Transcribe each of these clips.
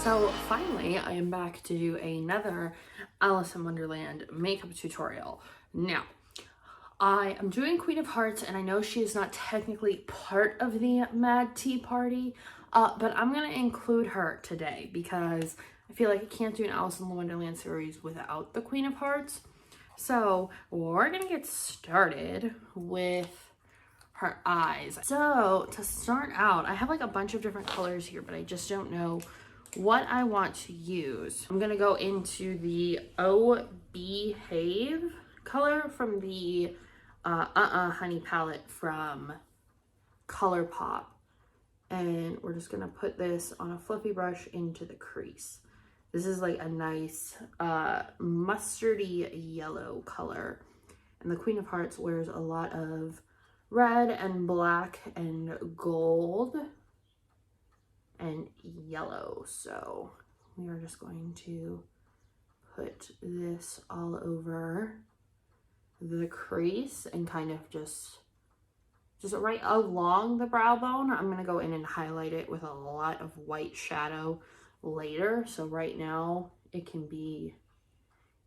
So finally, I am back to do another Alice in Wonderland makeup tutorial. Now, I am doing Queen of Hearts, and I know she is not technically part of the Mad Tea Party, but I'm going to include her today because I feel like I can't do an Alice in Wonderland series without the Queen of Hearts. So we're going to get started with her eyes. So to start out, I have like a bunch of different colors here, but I just don't know what I want to use. I'm gonna go into the Oh Behave color from the Honey palette from ColourPop. And we're just gonna put this on a fluffy brush into the crease. This is like a nice mustardy yellow color. And the Queen of Hearts wears a lot of red and black and gold and yellow, so we are just going to put this all over the crease and kind of just right along the brow bone. I'm going to go in and highlight it with a lot of white shadow later, so right now it can be,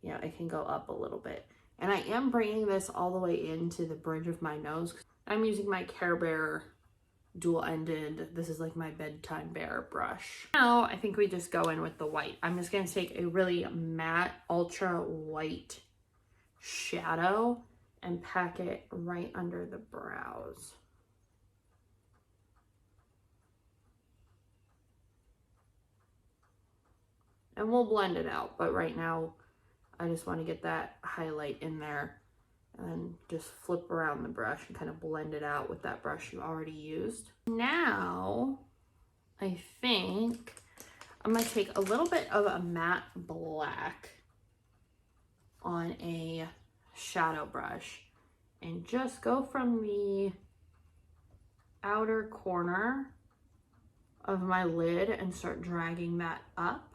yeah, it can go up a little bit. And I am bringing this all the way into the bridge of my nose. I'm using my Care Bear dual-ended, this is like my bedtime bear brush. Now I think we just go in with the white. I'm just going to take a really matte ultra white shadow and pack it right under the brows. And we'll blend it out, but right now I just want to get that highlight in there. And then just flip around the brush and kind of blend it out with that brush you already used. Now, I think I'm going to take a little bit of a matte black on a shadow brush and just go from the outer corner of my lid and start dragging that up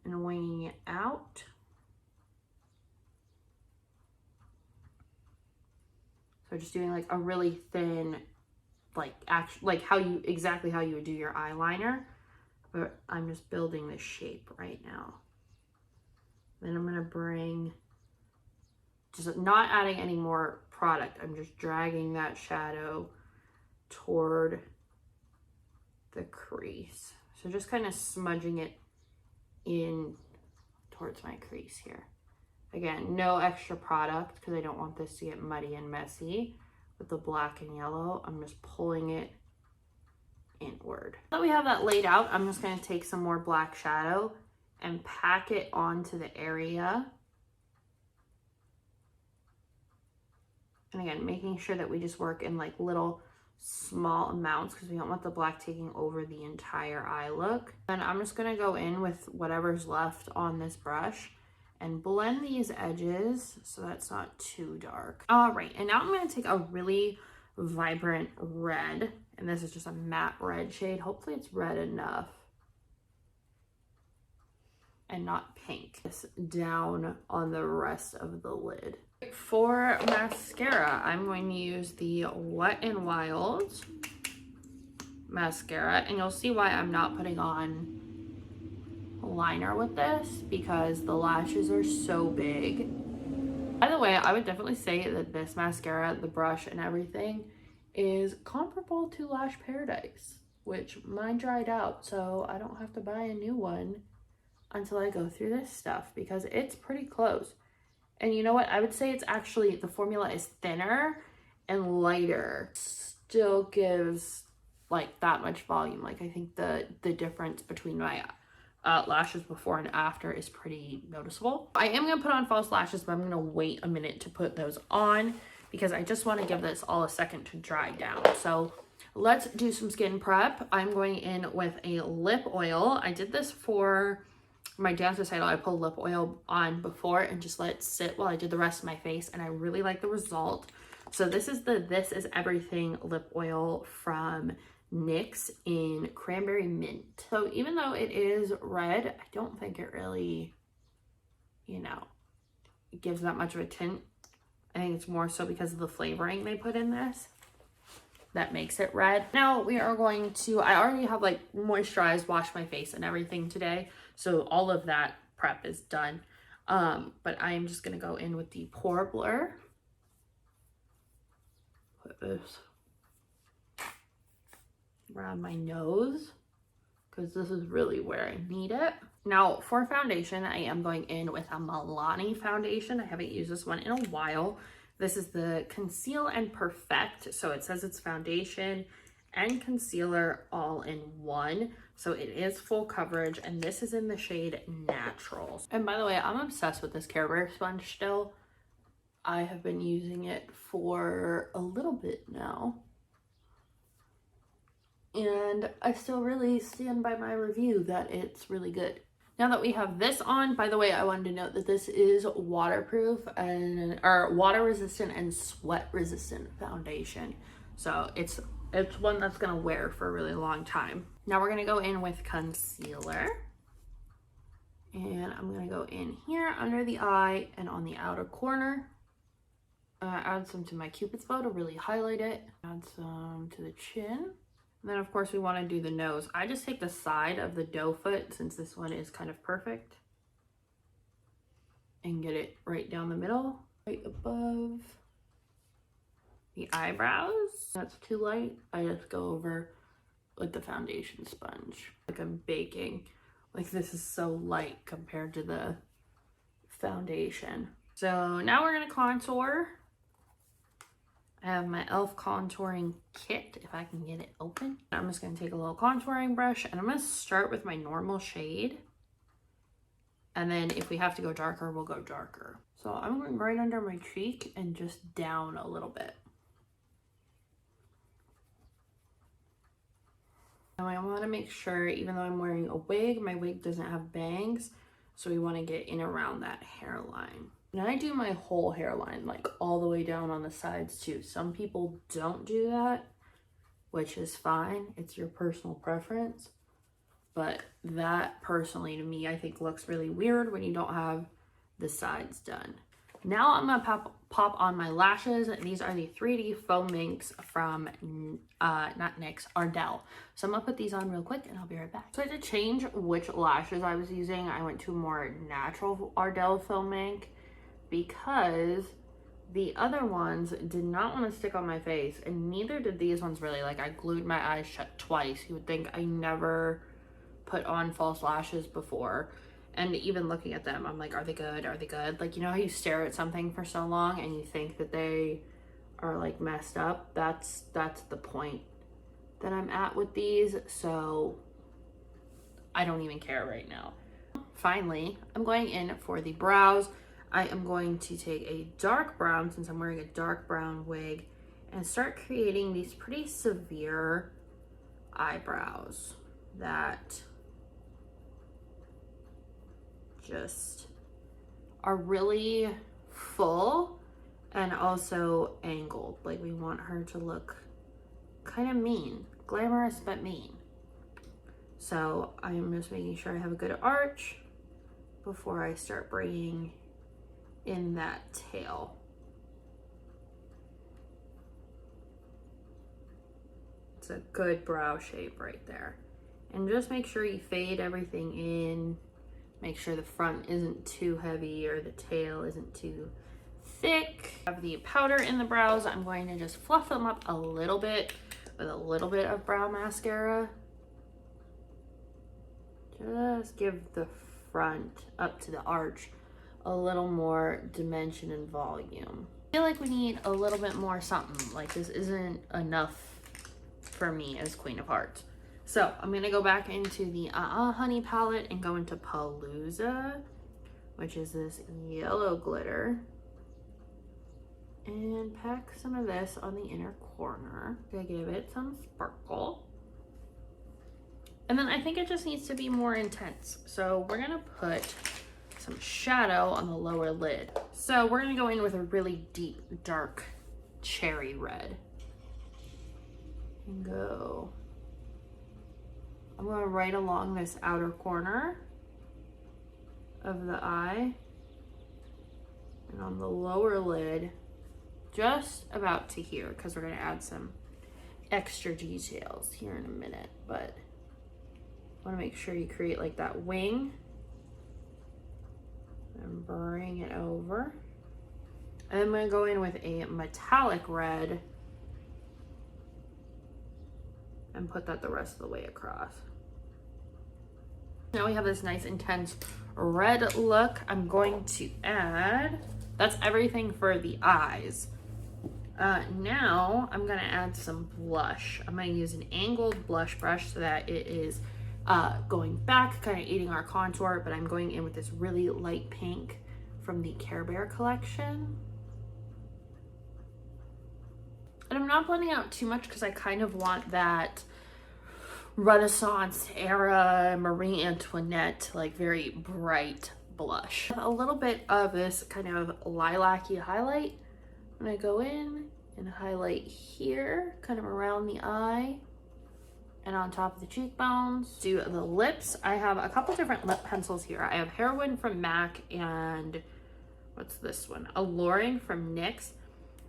and winging it out. So just doing like a really thin, like exactly how you would do your eyeliner, but I'm just building this shape right now. Then I'm gonna bring, just not adding any more product, I'm just dragging that shadow toward the crease. So just kind of smudging it in towards my crease here. Again, no extra product because I don't want this to get muddy and messy. With the black and yellow, I'm just pulling it inward. Now that we have that laid out, I'm just going to take some more black shadow and pack it onto the area. And again, making sure that we just work in like little small amounts because we don't want the black taking over the entire eye look. And I'm just going to go in with whatever's left on this brush and blend these edges so that's not too dark. All right, and now I'm going to take a really vibrant red, and this is just a matte red shade. Hopefully it's red enough and not pink. This down on the rest of the lid. For mascara, I'm going to use the Wet n Wild mascara, and you'll see why I'm not putting on liner with this because the lashes are so big. By the way, I would definitely say that this mascara, the brush and everything, is comparable to Lash Paradise, which mine dried out, so I don't have to buy a new one until I go through this stuff because it's pretty close. And you know what? I would say it's actually, the formula is thinner and lighter. Still gives like that much volume. Like I think the difference between my lashes before and after is pretty noticeable. I am going to put on false lashes, but I'm going to wait a minute to put those on because I just want to give this all a second to dry down. So let's do some skin prep. I'm going in with a lip oil. I did this for my dance recital. I put lip oil on before and just let it sit while I did the rest of my face, and I really like the result. So this is the This Is Everything lip oil from NYX in Cranberry Mint. So even though it is red, I don't think it really, you know, it gives that much of a tint. I think it's more so because of the flavoring they put in this that makes it red. Now we are going to, I already have like moisturized, washed my face and everything today. So all of that prep is done. But I am just gonna go in with the Pore Blur. Put this around my nose because this is really where I need it. Now for foundation, I am going in with a Milani foundation. I haven't used this one in a while. This is the Conceal and Perfect. So it says it's foundation and concealer all in one. So it is full coverage, and this is in the shade Natural. And by the way, I'm obsessed with this Care Bear sponge still. I have been using it for a little bit now. And I still really stand by my review that it's really good. Now that we have this on, by the way, I wanted to note that this is waterproof and or water resistant and sweat resistant foundation. So it's one that's gonna wear for a really long time. Now we're gonna go in with concealer. And I'm gonna go in here under the eye and on the outer corner. Add some to my Cupid's bow to really highlight it. Add some to the chin. And then of course we want to do the nose. I just take the side of the doe foot, since this one is kind of perfect, and get it right down the middle, right above the eyebrows. That's too light. I just go over with the foundation sponge, like I'm baking. Like this is so light compared to the foundation. So now we're gonna contour. I have my e.l.f. contouring kit, if I can get it open. I'm just going to take a little contouring brush, and I'm going to start with my normal shade. And then if we have to go darker, we'll go darker. So I'm going right under my cheek and just down a little bit. Now I want to make sure, even though I'm wearing a wig, my wig doesn't have bangs. So we want to get in around that hairline. And I do my whole hairline, like all the way down on the sides too. Some people don't do that, which is fine. It's your personal preference. But that personally to me, I think looks really weird when you don't have the sides done. Now I'm gonna pop on my lashes. These are the 3D Faux Minx from, not NYX, Ardell. So I'm gonna put these on real quick and I'll be right back. So I had to change which lashes I was using. I went to more natural Ardell Faux Minx, because the other ones did not want to stick on my face, and neither did these ones really. Like I glued my eyes shut twice. You would think I never put on false lashes before, and even looking at them, I'm like, are they good? Are they good? Like, you know how you stare at something for so long and you think that they are like messed up? That's the point that I'm at with these. So I don't even care right now. Finally, I'm going in for the brows. I am going to take a dark brown, since I'm wearing a dark brown wig, and start creating these pretty severe eyebrows that just are really full and also angled. Like we want her to look kind of mean, glamorous but mean. So I'm just making sure I have a good arch before I start bringing in that tail. It's a good brow shape right there. And just make sure you fade everything in. Make sure the front isn't too heavy or the tail isn't too thick. I have the powder in the brows. I'm going to just fluff them up a little bit with a little bit of brow mascara. Just give the front up to the arch a little more dimension and volume. I feel like we need a little bit more something. Like this isn't enough for me as Queen of Hearts. So I'm gonna go back into the Honey palette and go into Palooza, which is this yellow glitter, and pack some of this on the inner corner to give it some sparkle. And then I think it just needs to be more intense. So we're gonna put some shadow on the lower lid. So we're gonna go in with a really deep, dark cherry red. And go. I'm going right along this outer corner of the eye and on the lower lid, just about to here, because we're going to add some extra details here in a minute, but I want to make sure you create like that wing and bring it over. And I'm going to go in with a metallic red and put that the rest of the way across. Now we have this nice intense red look. I'm going to add, that's everything for the eyes. Now I'm gonna add some blush. I'm gonna use an angled blush brush so that it is going back, kind of aiding our contour, but I'm going in with this really light pink from the Care Bear collection. And I'm not blending out too much because I kind of want that Renaissance era Marie Antoinette, like very bright blush. A little bit of this kind of lilac-y highlight. I'm gonna go in and highlight here, kind of around the eye and on top of the cheekbones. Do the lips. I have a couple different lip pencils here. I have Heroine from MAC and what's this one? Alluring from NYX.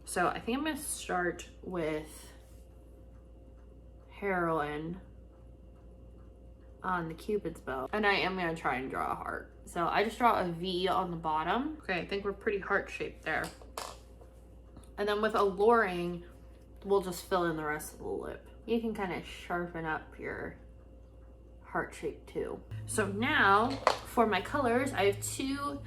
So I think I'm gonna start with Heroine on the Cupid's bow, and I am gonna try and draw a heart. So I just draw a V on the bottom. Okay, I think we're pretty heart-shaped there. And then with Alluring, we'll just fill in the rest of the lip. You can kind of sharpen up your heart shape too. So now for my colors, I have two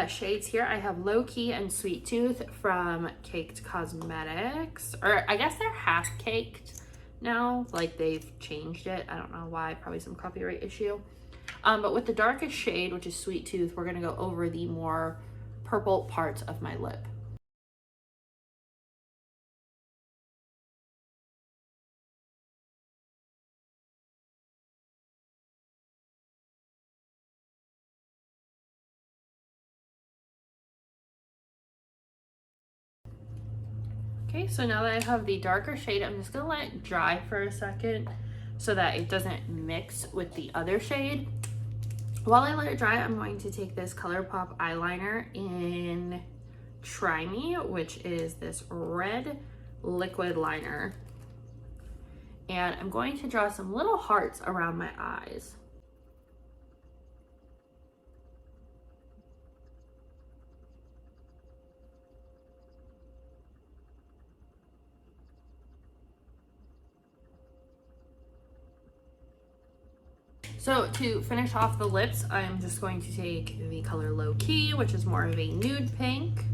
shades here. I have Low Key and Sweet Tooth from Caked Cosmetics, or I guess they're half caked now, like they've changed it. I don't know why, probably some copyright issue. But with the darkest shade, which is Sweet Tooth, we're gonna go over the more purple parts of my lip. Okay, so now that I have the darker shade, I'm just gonna let it dry for a second so that it doesn't mix with the other shade. While I let it dry, I'm going to take this ColourPop eyeliner in Try Me, which is this red liquid liner. And I'm going to draw some little hearts around my eyes. So to finish off the lips, I'm just going to take the color Low Key, which is more of a nude pink,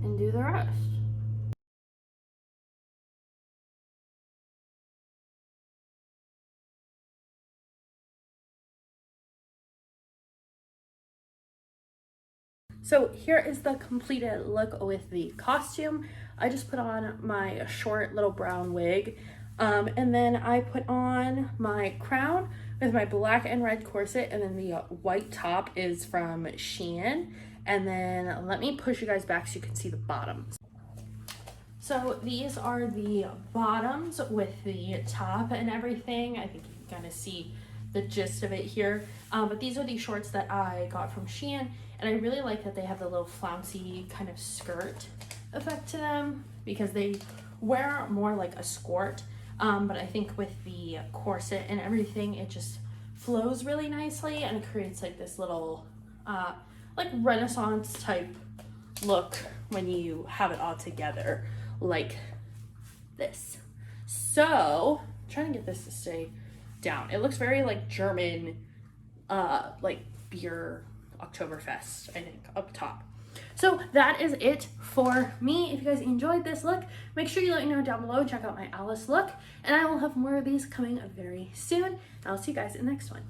and do the rest. So here is the completed look with the costume. I just put on my short little brown wig. And then I put on my crown with my black and red corset, and then the white top is from Shein. And then let me push you guys back so you can see the bottoms. So these are the bottoms with the top and everything. I think you can kind of see the gist of it here. But these are the shorts that I got from Shein, and I really like that they have the little flouncy kind of skirt effect to them because they wear more like a skirt. But I think with the corset and everything, it just flows really nicely and it creates like this little like Renaissance type look when you have it all together like this. So I'm trying to get this to stay down. It looks very like German like beer Oktoberfest, I think, up top. So that is it for me. If you guys enjoyed this look, make sure you let me know down below. Check out my Alice look, and I will have more of these coming very soon. And I'll see you guys in the next one.